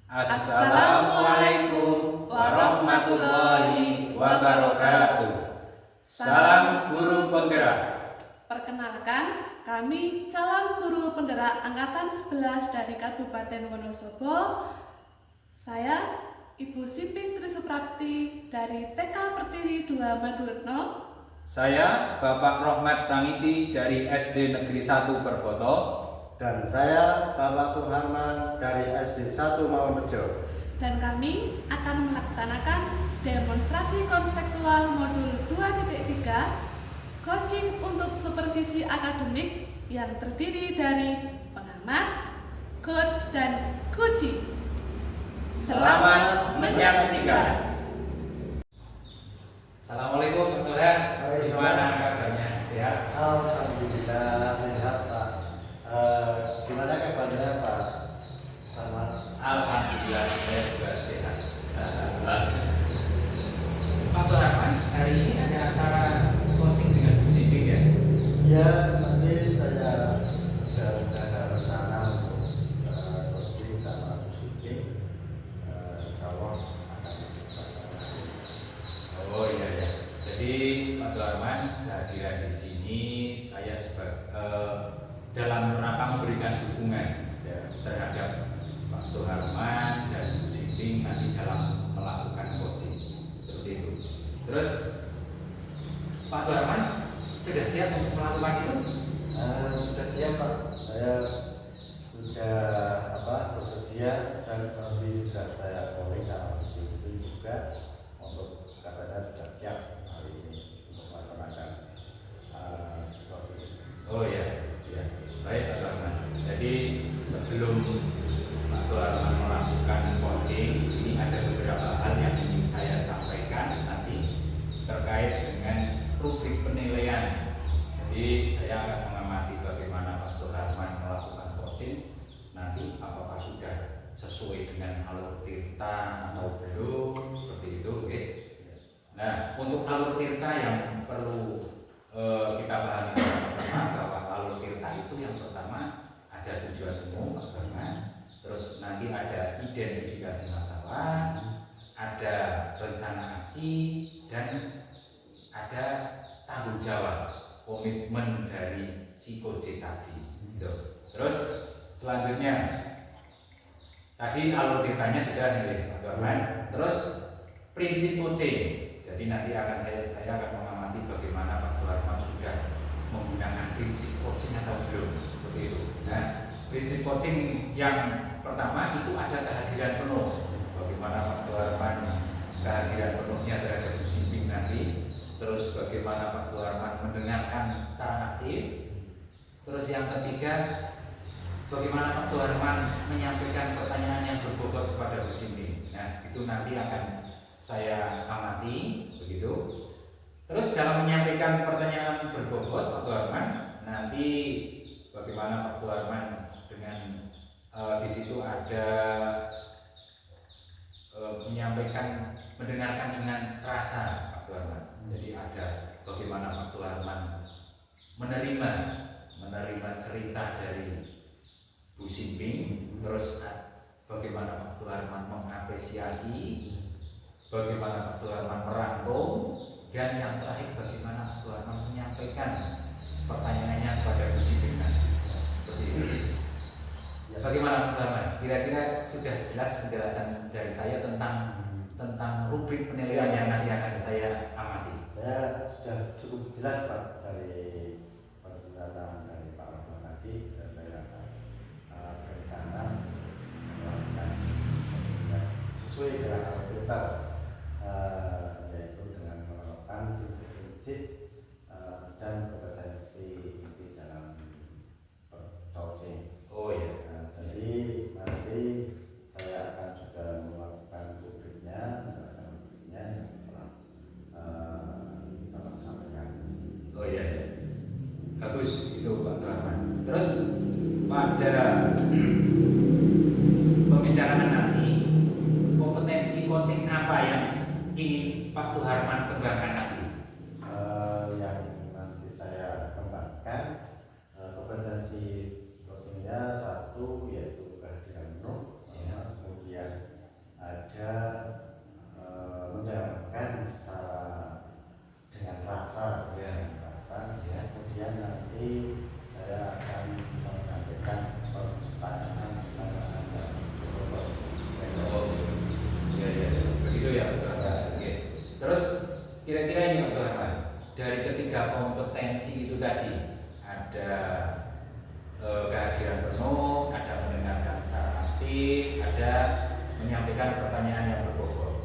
Assalamualaikum warahmatullahi wabarakatuh. Salam guru penggerak. Perkenalkan, kami calon guru penggerak angkatan 11 dari Kabupaten Wonosobo. Saya Ibu Siping Trisuprapti dari TK Pertiwi 2 Maduretno. Saya Bapak Rohmat Sangiti dari SD Negeri 1 Perboto. Dan saya Bapak Tuharman dari SD 1 Maworejo. Dan kami akan melaksanakan demonstrasi konseptual modul 2.3 coaching untuk supervisi akademik yang terdiri dari pengamat, coach, dan coaching. Selamat menyaksikan. Assalamualaikum Pak Tuhan. Gimana kabarnya? Sehat? Alhamdulillah sehat Pak. Gimana kabarnya Pak Rahmat? Alhamdulillah saya juga sehat. Pak Tuhan, hari ini ada acara coaching dengan Bu Siping ya? Ya, nanti saya sudah ada rencana untuk coaching sama Bu Siping. Insya Allah akan dilaksanakan. Oh iya ya. Jadi Pak Tuharman kehadiran di sini saya dalam rangka memberikan dukungan ya, terhadap Pak Tuharman dan Bu Siping nanti dalam melakukan coaching seperti itu. Terus Pak Tuharman sudah siap untuk melakukan itu? Sudah siap Pak. Saya sudah bersedia dan nanti sudah saya boleh sama Bu Siping juga untuk katanya sudah siap hari ini untuk melaksanakan coaching. Oh iya, ya. Baik Pak Tuharman. Jadi sebelum Pak Tuharman melakukan coaching, ini ada beberapa hal yang ingin saya sampaikan nanti terkait dengan rubrik penilaian. Jadi saya akan mengamati bagaimana Pak Tuharman melakukan coaching. Nanti apakah sudah sesuai dengan alur tirta atau belum, seperti itu, oke? Nah, untuk alur tirta yang perlu kita pahami bersama bahwa alur tirta itu yang pertama ada tujuan umum, terus nanti ada identifikasi masalah, ada rencana aksi, dan ada tanggung jawab komitmen dari si coach tadi. Terus selanjutnya tadi alur tirtanya sudah nih Pak Tuharman. Terus prinsip coaching. Jadi nanti akan saya akan mengamati bagaimana Pak Tuharman sudah menggunakan prinsip coaching atau belum, seperti itu. Nah, prinsip coaching yang pertama itu ada kehadiran penuh. Bagaimana Pak Tuharman kehadiran penuhnya terhadap Bu Siping nanti. Terus bagaimana Pak Tuharman mendengarkan secara aktif. Terus yang ketiga, bagaimana Pak Tuharman menyampaikan pertanyaan yang berbobot kepada Bu Siping. Nah, itu nanti akan saya amati begitu. Terus dalam menyampaikan pertanyaan berbobot Pak Tuharman, nanti bagaimana Pak Tuharman dengan di situ ada mendengarkan dengan rasa Pak Tuharman. Jadi ada bagaimana Pak Tuharman menerima cerita dari Bu Siping, terus bagaimana Pak Tuharman mengapresiasi, bagaimana Pak Tuharman merangkum, dan yang terakhir bagaimana Pak Tuharman menyampaikan pertanyaannya kepada Bu Siping. Seperti itu. Bagaimana Pak Tuharman? Kira-kira sudah jelas penjelasan dari saya tentang rubrik penilaian yang nanti akan saya amati. Saya sudah cukup jelas Pak dari penjelasan dari Pak Rahmat tadi, dan saya akan berencana melakukan sesuai dengan alur tirta, yaitu dengan menerapkan prinsip-prinsip dan kompetensi inti dalam coaching. Oh ya. Jadi nanti saya akan juga melakukan rubriknya yang telah Bapak sampaikan. Oh iya, ya. Bagus itu Pak Tuharman. Terus pada pembicaraan nanti, kompetensi coaching apa yang ingin Pak Tuharman kembangkan nanti? Yang nanti saya kembangkan kompetensi coachingnya satu yaitu kehadiran penuh, kemudian kira-kira ini Pak Tuhan, dari ketiga kompetensi itu tadi ada kehadiran penuh, ada mendengarkan secara aktif, ada menyampaikan pertanyaan yang berbobot.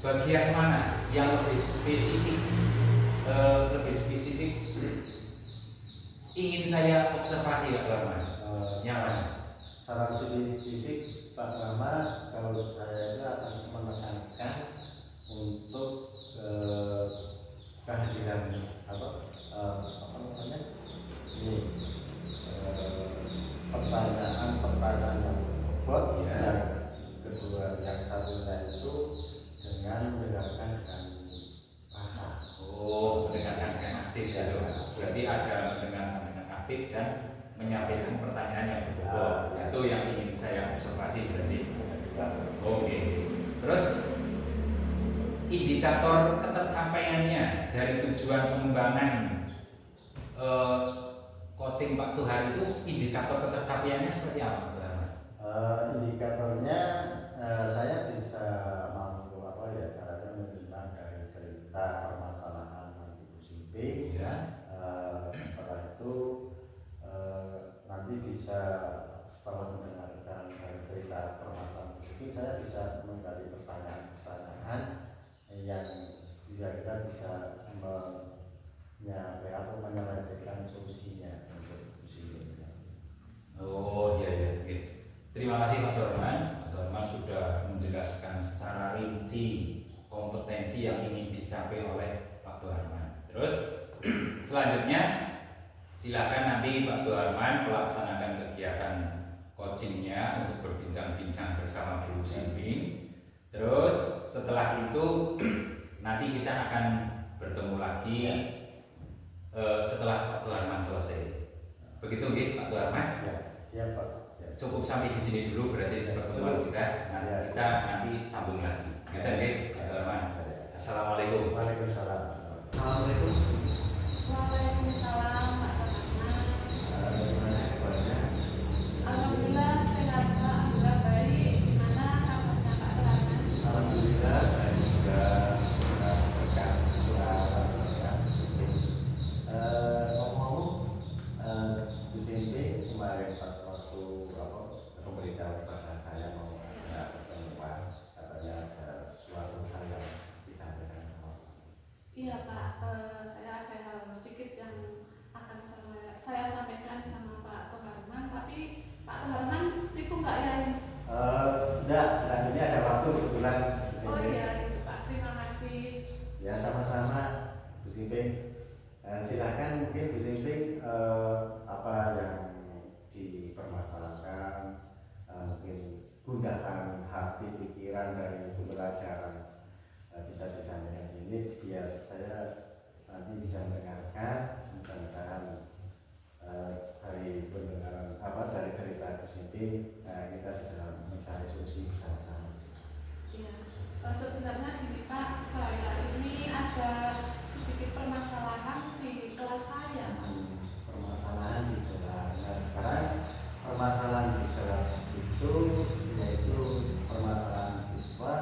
Bagian mana yang lebih spesifik? Ingin saya observasi Pak Rahman. Yang mana? Secara spesifik Pak Rama, kalau saya itu akan menekankan untuk kehadiran apa namanya ini pertanyaan yang bobot ya. Yang kedua, yang satunya itu dengan mendengarkan dengan rasa. Mendengarkan dengan aktif ya. Berarti ada mendengarkan dengan aktif dan menyampaikan pertanyaan yang berbobot. Itu yang ingin saya observasi berarti. Oke. Terus indikator ketercapaiannya dari tujuan pengembangan coaching Pak Tuhar itu, indikator ketercapaiannya seperti apa Pak Tuhar? Indikatornya saya bisa mampu caranya menerima dari cerita permasalahan Ibu Simpi. Ya. Setelah itu nanti bisa setelah mendengarkan dari cerita permasalahan Ibu Simpi, saya bisa menggali pertanyaan-pertanyaan yang kira-kira bisa menyelesaikan solusinya untuk Ibu Simpi. Iya. Oke. Terima kasih Pak Dorman. Pak Dorman sudah menjelaskan secara rinci kompetensi yang ingin dicapai oleh Pak Dorman. Terus selanjutnya silakan nanti Pak Dorman melaksanakan kegiatan coachingnya untuk berbincang-bincang bersama Bu Simping. Terus setelah itu nanti kita akan bertemu lagi setelah Pak Dorman selesai. Begitu nggih Pak Dorman? Ya, siap Pak. Siap. Cukup sampai di sini dulu berarti pertemuan kita. Kita nanti sambung lagi. Kita nggih Pak Dorman. Assalamualaikum. Waalaikumsalam. Assalamualaikum. Waalaikumsalam Pak Rahman. Gimana kabarnya? Alhamdulillah sehat Pak, alhamdulillah baik. Gimana kabarnya Pak Rahman? Alhamdulillah saya juga berkat doa. Ngomong Bu Simpi kemarin pas waktu pemberitahuan kepada saya mau ada pertemuan, katanya ada sesuatu hal yang disampaikan sama Bu Simpi. Iya Pak, saya ada hal sedikit yang akan saya sampaikan sama Pak Toharman, tapi Pak Toharman cukup nggak ya ini? Enggak, ini ada waktu kebetulan Bu Simpi. Oh iya itu Pak, terima kasih. Ya sama-sama Bu Simpi. Silahkan mungkin Bu Simpi apa yang dipermasalahkan, mungkin gundahan hati pikiran dari pembelajaran bisa disampaikan sini biar saya nanti bisa mendengarkan mudah-mudahan dari pendengaran dari cerita Bu Simpi kita bisa mencari solusi bersama-sama. Iya, sebenarnya gini Pak, saya ini ada sedikit permasalahan di kelas saya Pak. Permasalahan di kelas. Nah sekarang permasalahan di kelas itu yaitu permasalahan siswa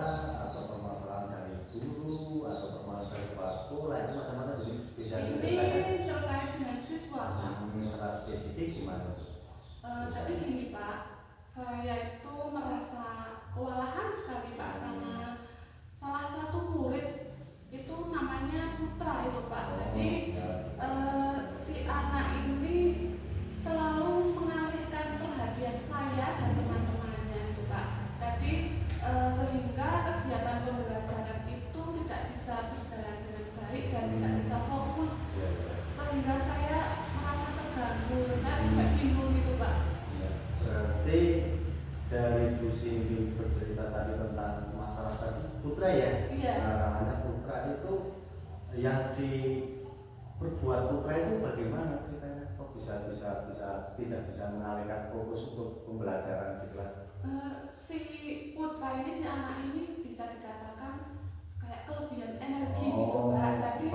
atau permasalahan dari guru atau permasalahan dari kepala sekolah, itu macam-macam bisa diceritakan. Ini terkait dengan siswa Pak. Secara spesifik gimana? Jadi gini Pak, saya itu merasa kewalahan sekali Pak sama salah satu murid, itu namanya Putra itu Pak. Jadi si anak ini selalu mengalihkan perhatian saya dan teman-temannya itu Pak. Jadi sehingga kegiatan pembelajaran itu tidak bisa berjalan dengan baik dan tidak bisa fokus, sehingga saya merasa terganggu, saya sampai bingung gitu Pak. Berarti dari Bu Simpi bercerita tadi tentang masalah tadi Putra ya? Iya. Namanya Putra itu yang diperbuat Putra itu bagaimana ceritanya? Kok bisa tidak bisa mengalihkan fokus untuk pembelajaran di kelas? Si Putra ini, si anak ini bisa dikatakan kayak kelebihan energi gitu Pak. Jadi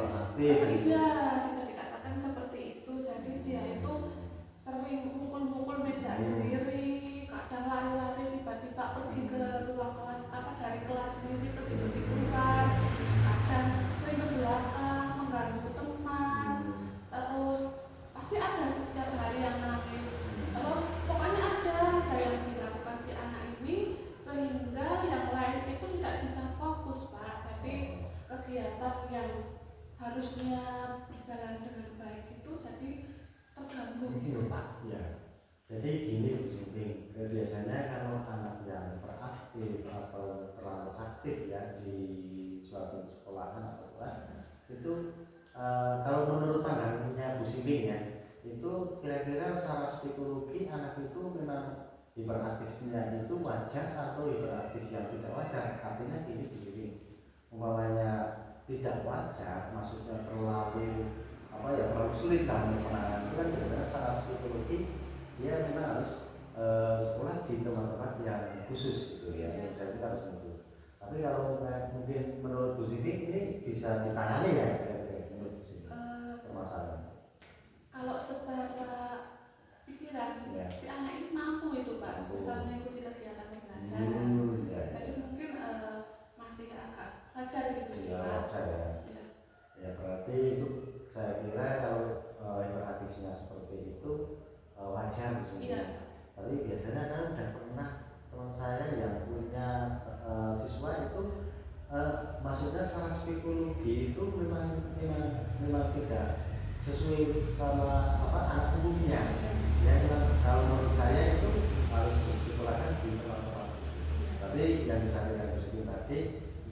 iya bisa dikatakan seperti itu. Jadi dia itu sering mukul-mukul meja sendiri, kadang lari-lari tiba-tiba pergi ke ruang kelas dari kelas sendiri pergi keluar, kadang sering kegiatan yang harusnya berjalan dengan baik itu jadi terganggu gitu Pak. Ya, jadi gini Bu Siti, biasanya kalau anak yang beraktif atau terlalu aktif ya di suatu sekolahan atau kelas itu kalau menurut pandangannya Bu Siti ya, itu kira-kira secara psikologi anak itu memang hiperaktifnya itu wajar atau hiperaktif yang tidak wajar. Artinya gini Bu Siti, umpamanya tidak wajar, maksudnya terlalu terlalu sulit dalam penanganan itu kan biasanya secara psikologi dia memang harus sekolah di tempat-tempat yang khusus gitu ya, yang saya kita harus tentu. Tapi kalau mungkin menurut Bu Siti ini bisa ditangani ya, menurut Bu Siti permasalahan. Kalau secara pikiran Ya. si anak ini mampu itu Pak, bisa mengikuti kegiatan pembelajaran. Ya. Jadi mungkin masih agak wajar gitu sih Ya, Pak. wajar ya. Ya. Ya berarti itu saya kira kalau hiperaktifnya seperti itu wajar Bu Siti. Iya. Tapi biasanya saya sudah pernah teman saya yang punya siswa itu maksudnya secara psikologi itu memang tidak sesuai sama anak umumnya. Ya memang kalau menurut saya itu harus disekolahkan di tempat-tempat. Tapi yang disampaikan Bu Siti tadi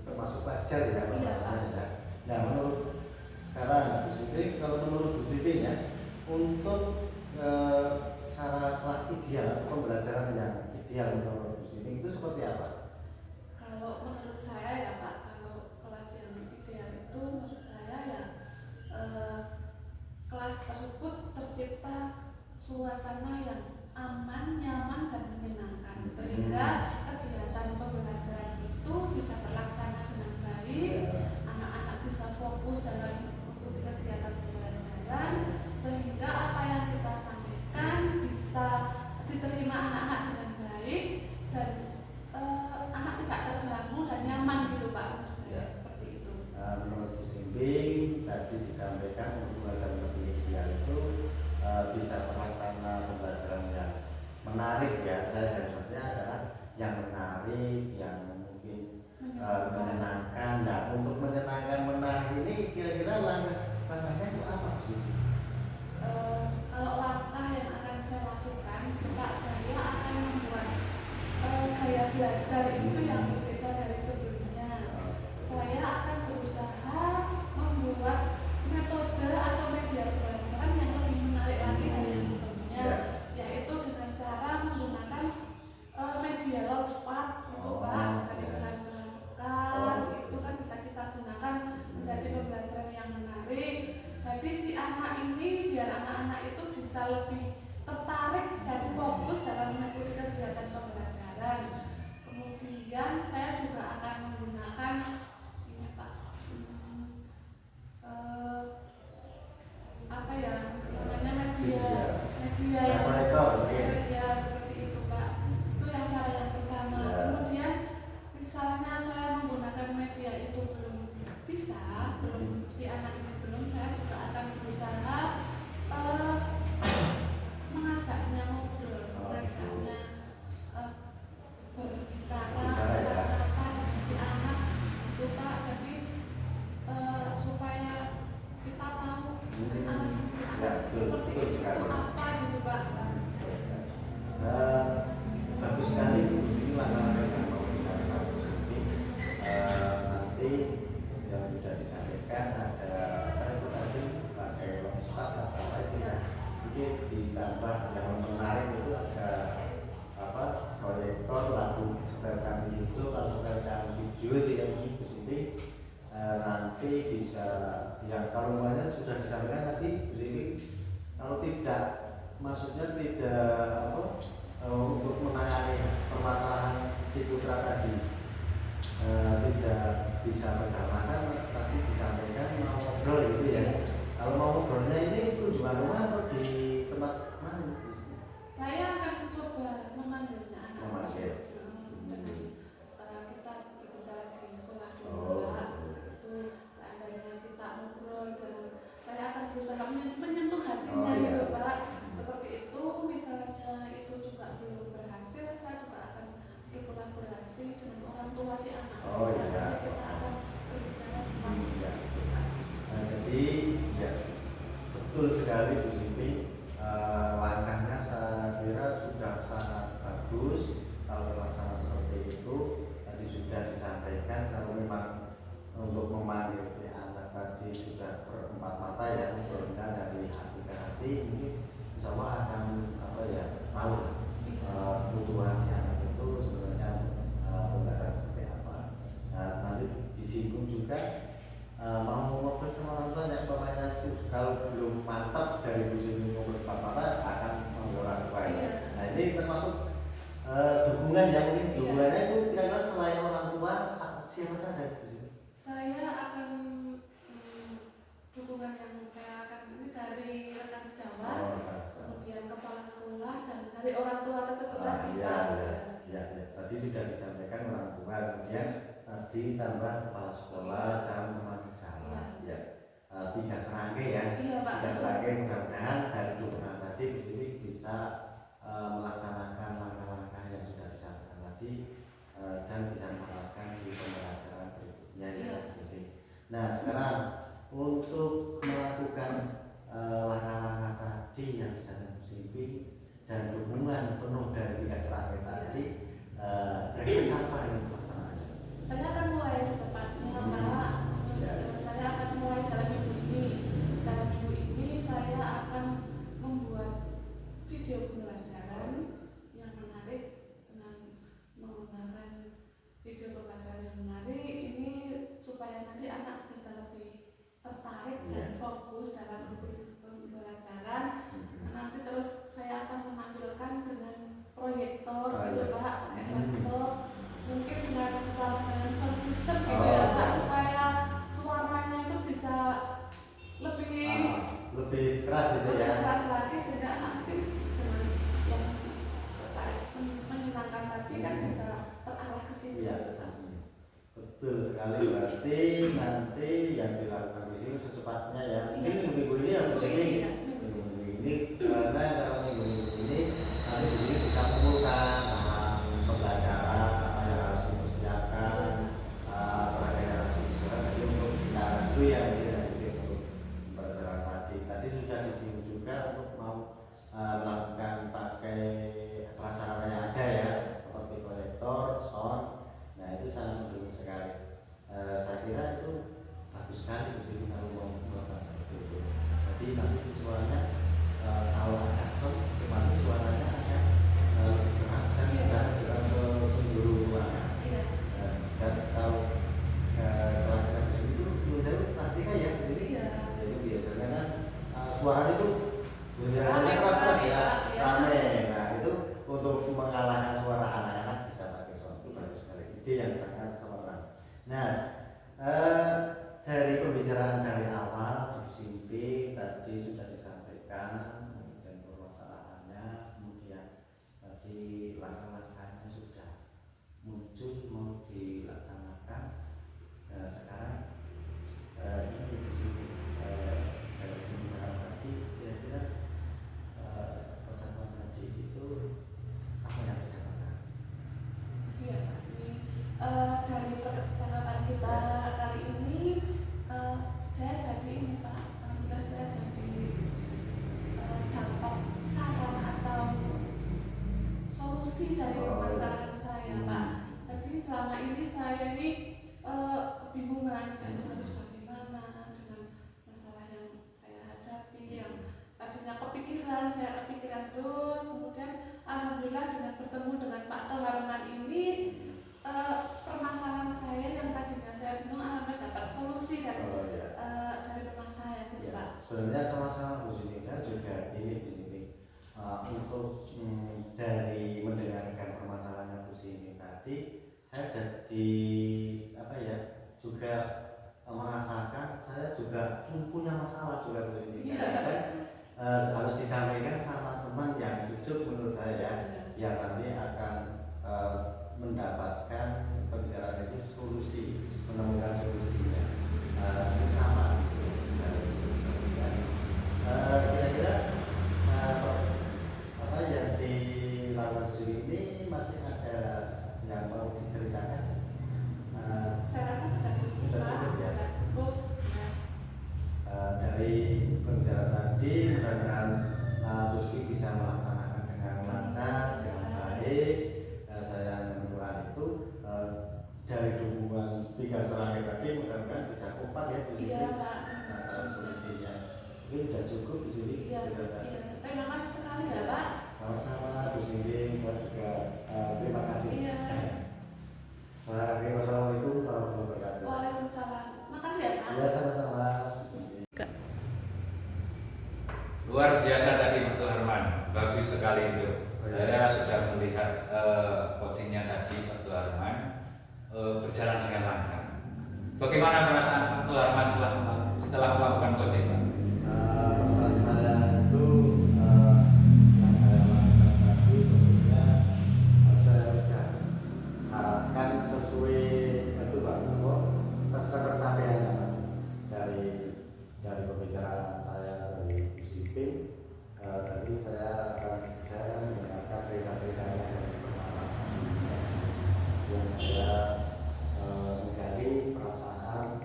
termasuk wajar ya permasalahannya ya. Nah menurut sekarang Bu Siti, kalau menurut Bu Siti ya, untuk secara kelas ideal, pembelajaran yang ideal menurut Bu Siti itu seperti apa? Kalau menurut saya ya Pak, kalau kelas yang ideal itu menurut saya ya kelas tersebut tercipta suasana yang aman, nyaman dan menyenangkan sehingga kegiatan pembelajaran itu bisa terlaksana dengan baik, anak-anak bisa fokus dalam mengikuti kegiatan pembelajaran sehingga apa yang kita sampaikan bisa diterima anak-anak dengan baik dan anak tidak terganggu dan nyaman gitu Pak, menurut saya seperti itu. Menurut Bu Siti tadi disampaikan untuk pembelajaran lebih ideal itu bisa terlaksana pembelajaran yang menarik ya. Saya maksudnya adalah yang menarik, yang mungkin menyenangkan. Nah untuk menyenangkan menarik ini kira-kira langkahnya itu apa Bu Siti? Kalau langkah yang akan saya lakukan itu Pak, saya akan membuat gaya belajar itu yang berbeda dari sebelumnya. Saya akan berusaha membuat metode atau media pembelajaran yang lebih menarik lagi dari yang sebelumnya, yaitu dengan cara menggunakan media launchpad itu Pak, dari bahan-bahan bekas itu kan bisa kita gunakan menjadi pembelajaran yang menarik. Jadi si anak ini biar anak-anak itu bisa lebih tertarik dan fokus dalam mengikuti kegiatan pembelajaran. Kemudian saya juga akan menggunakan ini Pak, apa ya namanya media yang media seperti itu Pak. Itu yang cara yang pertama. Kemudian misalnya saya menggunakan media itu belum bisa, si anak ini belum, saya juga akan berusaha mengajaknya ngobrol, mengajaknya berbicara dengan si anak itu Pak. Jadi supaya kita tahu anak seperti itu apa gitu Pak. Bagus sekali Bu Siti langkah-langkah yang mau dilakukan Bu Siti. Nanti yang sudah disampaikan ada tadi pakai launchpad atau apa itu ya. Mungkin ditambah yang menarik itu ada proyektor, lagu setelkan itu, kalau setelkan video itu yang Bu Siti nanti bisa yang kalau semuanya sudah disampaikan tadi Bu Siti, kalau tidak maksudnya tidak untuk menangani permasalahan si putra tadi tidak bisa bersama-sama, tapi disampaikan mau ngobrol gitu ya. Kalau mau ngobrolnya ini kunjungan rumah atau di tempat mana? Saya akan coba memanggilnya anak. Memanggil. Dengan kita berbicara di sekolah dulu Pak. Itu seandainya kita ngobrol dan saya akan berusaha menyentuh hatinya gitu Pak. Seperti itu, misalnya itu juga belum berhasil, saya juga akan berkolaborasi dengan orang tua si anak. Nanti kita akan berbicara tentang betul sekali Bu Siti. Langkahnya saya kira sudah sangat bagus kalau terlaksana seperti itu. Tadi sudah disampaikan kalau memang untuk memanggil si anak tadi sudah berempat mata ya, sehingga dari hati ke hati ini insya Allah akan apa ya, tahu kebutuhan si anak itu sebenarnya pembelajaran seperti apa. Nanti disinggung juga mau ngobrol sama orang tua yang pemainnya kalau belum mantap dari Bu Siti ngobrol sama mata akan mengobrol orang tua ya. Nah ini termasuk dukungan yang mungkin dukungannya itu kira-kira selain orang tua siapa saja Bu Siti? Saya akan dukungan yang saya akan ini dari rekan sejawat, kemudian kepala sekolah dan dari orang tua tersebut tadi. Ya. Tadi sudah disampaikan orang tua, kemudian ditambah kepala sekolah dan teman sejawat. Ya. 3 serangkai ya. Iya, Pak. 3 serangkai mudah-mudahan dari dukungan tadi ini bisa melaksanakan langkah-langkah yang sudah disampaikan tadi dan bisa menerapkan di pembelajaran berikutnya ya. Nah sekarang untuk melakukan langkah-langkah tadi yang disampaikan Bu Siti dan dukungan penuh dari 3 serangkai tadi, kira-kira apa ini pelaksanaannya? Saya akan mulai secepatnya, Pak. Saya akan mulai dalam minggu ini. Dalam minggu ini saya akan membuat video pembelajaran yang menarik dengan menggunakan video pembelajaran yang menarik ini supaya nanti anak bisa lebih tertarik dan fokus dalam pembelajaran. Nanti terus saya akan menampilkan dengan proyektor gitu Pak, proyektor mungkin dengan sound system gitu ya Pak, supaya suaranya itu bisa lebih keras gitu ya. Keras lagi sehingga nanti dengan yang menyenangkan tadi kan bisa terarah ke situ. Betul sekali, berarti nanti yang dilakukan di sini secepatnya ya. Minggu ini ya Bu Siti. Minggu ini karena kalau minggu ini nanti di sini bisa kumpulkan pembelajaran apa yang harus dipersiapkan, apa yang harus dipersiapkan. Jadi untuk kita dulu ya, untuk pembelajaran tadi sudah disinggung juga untuk mau melakukan pakai prasarana yang ada ya, seperti proyektor, sound. Nah itu sangat mendukung sekali. Saya kira itu bagus sekali Bu Siti kalau mau melakukan seperti itu. Jadi nanti suaranya kalau ada sound, nanti suaranya akan lebih keras dan bisa bergerak ke seluruh ruangan. Dan kalau kelasnya Bu Siti itu menurut saya pastikan ya Bu Siti. Jadi biasanya kan suara itu berjalannya keras ya, rame. Nah itu untuk mengalahkan suara anak-anak bisa pakai sound, itu bagus sekali. Ide yang sangat cemerlang. Nah, dari pembicaraan dari awal Bu Siti tadi sudah disampaikan dan permasalahannya, kemudian tadi langkah-langkahnya sudah muncul mau dilaksanakan. Sekarang ini Bu Siti dari pembicaraan tadi kira-kira percakapan tadi itu apa yang didapatkan? Iya Pak, ini dari percakapan kita kali ini saya jadi ini Pak, alhamdulillah saya jadi dapat saran atau solusi dari permasalahan saya Pak. Jadi selama ini saya ini kebingungan saya itu harus bagaimana dengan masalah yang saya hadapi, yang tadinya saya kepikiran terus, kemudian alhamdulillah dengan bertemu dengan Pak Toharman ini permasalahan saya yang tadinya saya bingung alhamdulillah dapat solusi dari rumah saya gitu Pak. Sebenarnya sama-sama Bu Siti, saya juga ini untuk dari mendengarkan permasalahan Bu Siti tadi, saya jadi apa ya, juga merasakan saya juga punya masalah juga Bu Siti. Harus disampaikan sama teman yang jujur menurut saya yang nanti akan mendapatkan pembicaraan itu solusi, menemukan solusinya bersama. Kira-kira apa yang dilakukan Bu Siti ini masih ada yang mau diceritakan? Saya rasa sudah cukup Pak, sudah cukup. Dari pembicaraan tadi mudah-mudahan Rizky bisa melaksanakan dengan lancar, dengan baik. Saya menurut itu dari dukungan 3 serangkai tadi mudah-mudahan bisa kompak ya Bu Siti. Iya Pak. Solusinya ini sudah cukup Bu Siti. Iya. Terima kasih sekali ya Pak. Sama-sama Bu Siti, saya juga terima kasih. Iya. Wassalamualaikum warahmatullahi wabarakatuh. Waalaikumsalam. Makasih ya Pak. Ya sama-sama. Luar biasa tadi Pak Harman, bagus sekali itu. Saya sudah melihat coachingnya tadi Pak Harman berjalan dengan lancar. Bagaimana perasaan Pak Harman setelah melakukan coaching Pak? Perasaan saya itu yang saya lakukan tadi khususnya saya sudah harapkan sesuai itu Pak, ketercapaiannya dari pembicaraan saya dari Bu Siti. Tadi saya akan mendengarkan cerita-ceritanya dari permasalahan yang saya menggali permasalahan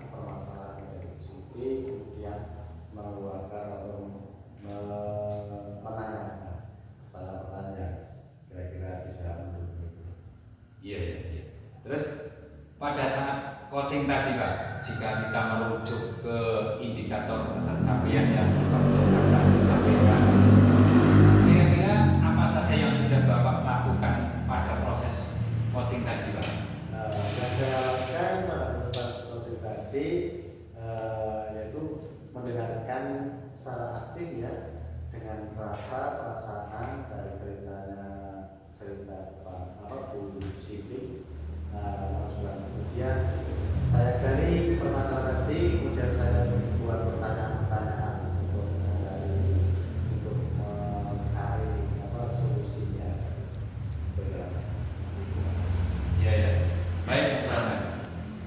dari Bu Siti, kemudian mengeluarkan atau menanyakan pertanyaan-pertanyaan kira-kira bisa mendukung. Iya. Terus pada saat coaching tadi Pak, jika kita merujuk ke indikator ketercapaian yang Bapak disampaikan, kira-kira apa saja yang sudah Bapak lakukan pada proses coaching tadi Pak? Yang saya lakukan pada proses coaching tadi yaitu mendengarkan secara aktif ya, dengan perasaan dari cerita Bu Siti. Kemudian saya gali permasalahan tadi, kemudian saya buat pertanyaan-pertanyaan untuk mencari solusinya. Iya. Baik Pak Trana.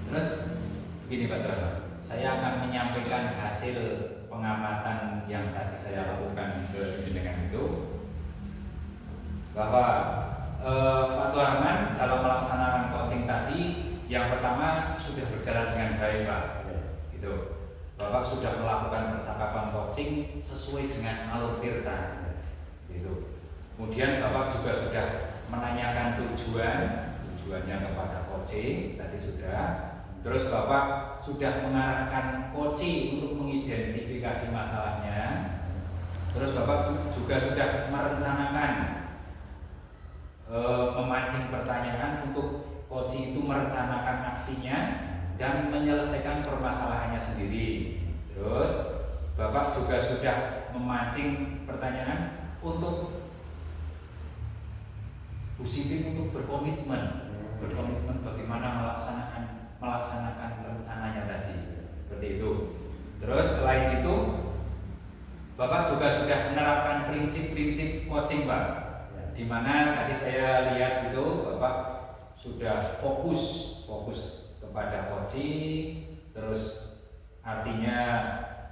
Terus begini Pak Trana, saya akan menyampaikan hasil pengamatan yang tadi saya lakukan ke jenengan itu, bahwa Pak Harman dalam melaksanakan coaching tadi, yang pertama sudah berjalan dengan baik Pak. Gitu. Bapak sudah melakukan percakapan coaching sesuai dengan alur tirta. Gitu. Kemudian Bapak juga sudah menanyakan tujuannya kepada coaching tadi sudah. Terus Bapak sudah mengarahkan coaching untuk mengidentifikasi masalahnya. Terus Bapak juga sudah merencanakan memancing pertanyaan untuk coaching itu merencanakan aksinya dan menyelesaikan permasalahannya sendiri. Terus Bapak juga sudah memancing pertanyaan untuk Bu Siti untuk berkomitmen bagaimana melaksanakan rencananya tadi, seperti itu. Terus selain itu Bapak juga sudah menerapkan prinsip-prinsip coaching Pak, di mana tadi saya lihat itu Bapak sudah fokus kepada coaching. Terus artinya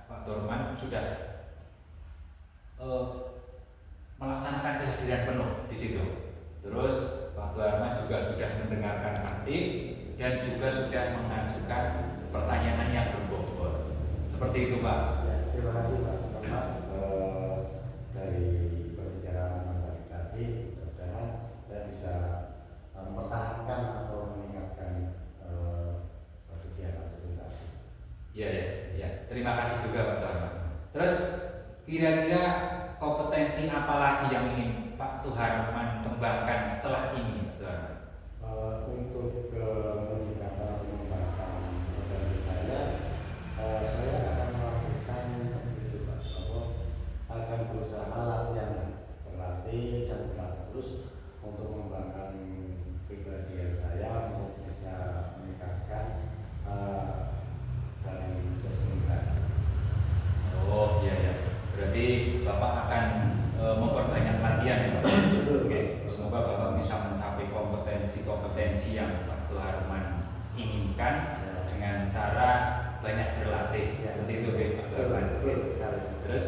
Pak Harman sudah melaksanakan kehadiran penuh di situ. Terus Pak Harman juga sudah mendengarkan aktif dan juga sudah mengajukan pertanyaan yang berbobot. Seperti itu Pak. Ya, terima kasih Pak dari pembicaraan tadi. Mudah-mudahan saya bisa mempertahankan atau meningkatkan kegiatan presentasi. Iya. Terima kasih juga Pak Harman. Terus kira-kira kompetensi apa lagi yang ingin Pak Harman kembangkan setelah ini Pak Harman? Untuk meningkatkan mengembangkan potensi saya akan melakukan itu Pak, akan berusaha berlatih dan terus untuk mengembangkan kepribadian saya untuk bisa meningkatkan dari kesehatan. Oh iya. Berarti Bapak akan memperbanyak latihan ya Pak? Oke. Semoga Bapak bisa mencapai kompetensi yang Pak Harman inginkan dengan cara banyak berlatih. Seperti itu Pak Harman. Terus